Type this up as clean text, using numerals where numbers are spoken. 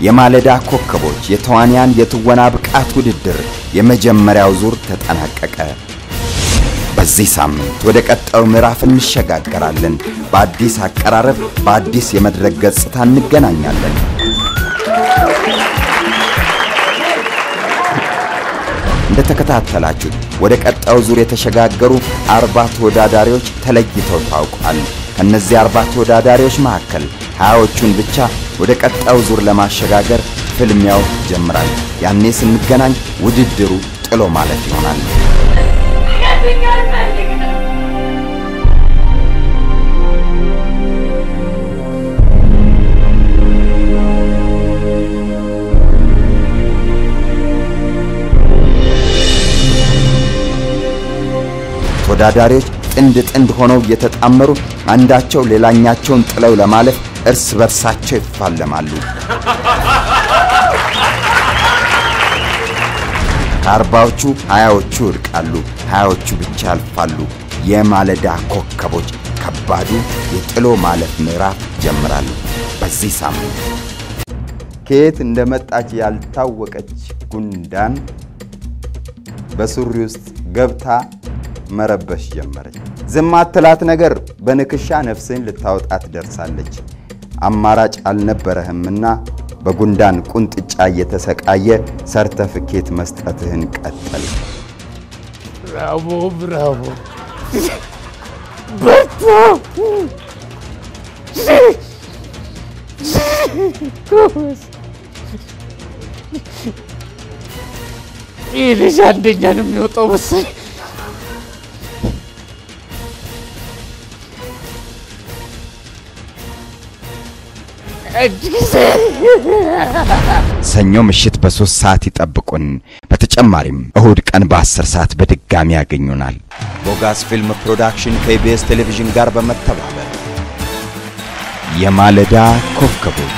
የማለዳ ኮከቦች የተዋንያን የትወና ብቃት ውድድር የመጀመሪያው ዙር ተጠናቀቀ። በዚህ ሳምንት ወደ ቀጣዩ ምዕራፍ እንሸጋገራለን። በአዲስ አቀራረብ በአዲስ የመድረክ ገጽታ እንገናኛለን። እንደተከታተላችሁ ወደ ቀጣዩ ዙር የተሸጋገሩ 40 ተወዳዳሪዎች ተለይተው ታውቋል። ከነዚህ 40 ተወዳዳሪዎች መካከል 20ዎቹን ብቻ ወደ ቀጣዩ ዙር ለማሸጋገር ፍልሚያው ጀምራል። ያኔ ስንገናኝ ውድድሩ ጥሎ ማለፍ ይሆናል። ተወዳዳሪዎች ጥንድ ሆነው እየተጣመሩ አንዳቸው ሌላኛቸውን ጥለው ለማለፍ እርስ በርሳቸው ይፋለማሉ። ከ40ዎቹ 20ዎቹ ይርቃሉ፣ 20ዎቹ ብቻ ያልፋሉ። የማለዳ ኮከቦች ከባዱ የጥሎ ማለፍ ምዕራፍ ጀምራሉ። በዚህ ሳምንት ከየት እንደመጣች ያልታወቀች ጉንዳን በሱሪ ውስጥ ገብታ መረበሽ ጀመረች። ዝም አትላት ነገር በንክሻ ነፍስን ልታወጣት ደርሳለች። አማራጭ አልነበረህምና በጉንዳን ቁንጥጫ እየተሰቃየ ሰርተፊኬት መስጠትህን ቀጠል። ብራቮ ብራቮ በርታ ይልሽ አንደኛ ነው የሚወጣው መሰለኝ። ሰኞ ምሽት በ3 ሰዓት ይጠብቁን። በተጨማሪም እሁድ ቀን በ10 ሰዓት በድጋሚ ያገኙናል። ቦጋስ ፊልም ፕሮዳክሽን ከኢቢኤስ ቴሌቪዥን ጋር በመተባበር የማለዳ ኮከቦች